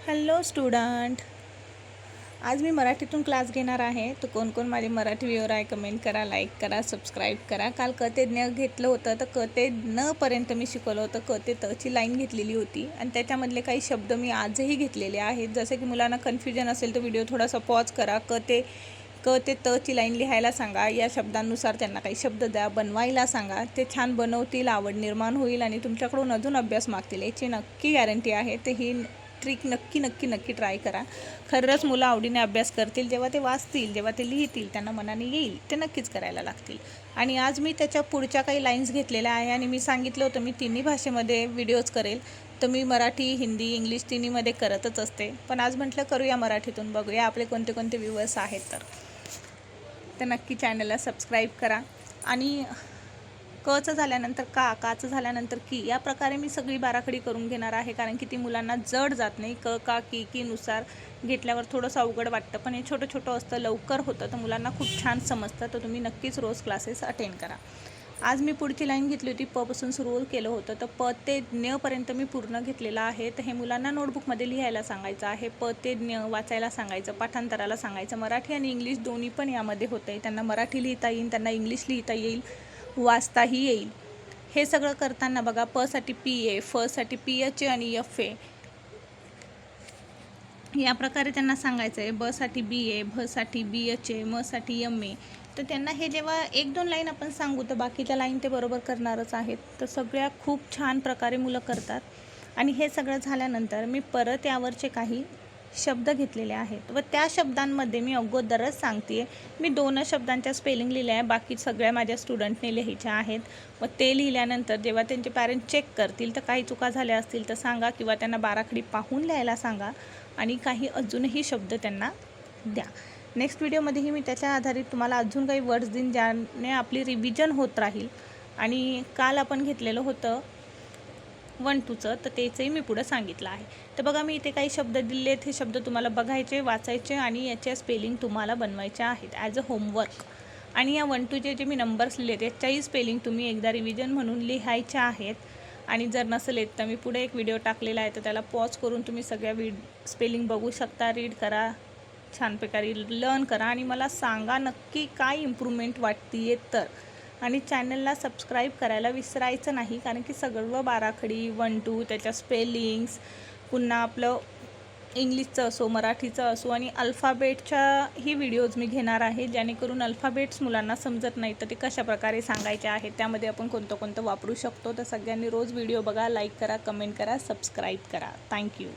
Hello student. आज मी मराठीतून class घेणार आहे. तर कोण कोण माझे मराठी व्ह्यूअर आहे कमेंट करा, लाईक करा, सबस्क्राईब करा. काल क ते ज्ञ घेतलं होतं, तर क ते न पर्यंत मी शिकवलं होतं. क ते तची लाईन घेतलेली होती आणि त्याच्यामधले काही शब्द मी आजही घेतलेले आहेत. जसं की मुलांना कन्फ्युजन असेल तर व्हिडिओ थोडासा पॉज करा. क ते तची लाईन लिहायला सांगा. या शब्दांनुसार त्यांना काही शब्द द्या, बनवायला सांगा. ते छान बनवतील, आवड निर्माण होईल आणि तुमच्याकडून अजून अभ्यास मागतील, याची नक्की गॅरंटी आहे. तर ही ट्रिक नक्की ट्राय करा. खरंच मुलं आवडीने अभ्यास करतील. जेव्हा ते वाचतील, जेव्हा ते लिहितील, त्यांना मनाने येईल, ते नक्कीच करायला लागतील. आणि आज मी त्याच्या पुढच्या काही लाईन्स घेतलेल्या आहे आणि मी सांगितलं होतं मी तिन्ही भाषेमध्ये व्हिडिओज करेल. तर मी मराठी, हिंदी, इंग्लिश तिन्हीमध्ये करतच असते. पण आज म्हटलं करूया मराठीतून, बघूया आपले कोणते कोणते व्ह्यूअर्स आहेत. तर नक्की चॅनलला सबस्क्राईब करा. आणि कचं झाल्यानंतर काचं झाल्यानंतर की, या प्रकारे मी सगळी बाराखडी करून घेणार आहे. कारण की ती मुलांना जड जात नाही. का की नुसार घेतल्यावर थोडंसं अवघड वाटतं, पण हे छोटं छोटं असतं, लवकर होतं, तर मुलांना खूप छान समजतं. तर तुम्ही नक्कीच रोज क्लासेस अटेंड करा. आज मी पुढची लाईन घेतली होती, प पासून सुरू केलं होतं. तर प ते ज्ञ मी पूर्ण घेतलेलं आहे. तर हे मुलांना नोटबुकमध्ये लिहायला सांगायचं आहे. प ते ज्ञ वाचायला सांगायचं, पाठांतराला सांगायचं. मराठी आणि इंग्लिश दोन्ही पण यामध्ये होतं आहे. त्यांना मराठी लिहिता येईल, त्यांना इंग्लिश लिहिता येईल, वाचताही येईल. हे सगळं करताना बघा, प साठी पी ए, फ साठी पी एच ए आणि एफ ए, या प्रकारे त्यांना सांगायचं आहे. ब साठी बी ए, भ साठी बी एच ए, म साठी एम ए. तर त्यांना हे जेव्हा एक दोन लाईन आपण सांगू तर बाकीच्या लाईन ते बरोबर करणारच आहेत. तर सगळ्या खूप छान प्रकारे मुलं करतात. आणि हे सगळं झाल्यानंतर मी परत यावरचे काही शब्द घेतलेले आहेत व त्या शब्दांमध्ये मी अगोदरच सांगते, मी 2 शब्दांच्या स्पेलिंग लिहिल्या आहे. बाकी सगळ्या माझ्या स्टुडंटने लिहायच्या आहेत. व ते लिहिल्यानंतर जेव्हा त्यांचे पॅरेंट चेक करतील तर काही चुका झाल्या असतील तर सांगा, किंवा त्यांना बाराखडी पाहून लिहायला सांगा आणि काही अजूनही शब्द त्यांना द्या. नेक्स्ट व्हिडिओमध्येही मी त्याच्या आधारित तुम्हाला अजून काही वर्ड्स देईन, ज्याने आपली रिव्हिजन होत राहील. आणि काल आपण घेतलेलं होतं 1 2 तर त्याचंही मी पुढं सांगितलं आहे. तर बघा, मी इथे काही शब्द दिलेत. हे शब्द तुम्हाला बघायचे, वाचायचे आणि याच्या स्पेलिंग तुम्हाला बनवायच्या आहेत ॲज अ होमवर्क. आणि या 1 2 जे मी नंबर्स लिहिलेत याच्याही स्पेलिंग तुम्ही एकदा रिव्हिजन म्हणून लिहायच्या आहेत. आणि जर नसेल येत तर मी पुढे एक व्हिडिओ टाकलेला आहे, तर त्याला पॉज करून तुम्ही सगळ्या स्पेलिंग बघू शकता, रीड करा, छान प्रकारे लर्न करा आणि मला सांगा नक्की काय इम्प्रूव्हमेंट वाटते तर. आणि चॅनलला सबस्क्राईब करायला विसरायचं नाही, कारण की सगळं बाराखडी 1 2 त्याच्या स्पेलिंग्स, पुन्हा आपलं इंग्लिशचं असो, मराठीचं असो आणि अल्फाबेटच्याही व्हिडिओज मी घेणार आहे, जेणेकरून अल्फाबेट्स मुलांना समजत नाही तर ते कशाप्रकारे सांगायचे आहेत, त्यामध्ये आपण कोणतं वापरू शकतो. तर सगळ्यांनी रोज व्हिडिओ बघा, लाईक करा, कमेंट करा, सबस्क्राईब करा. थँक्यू.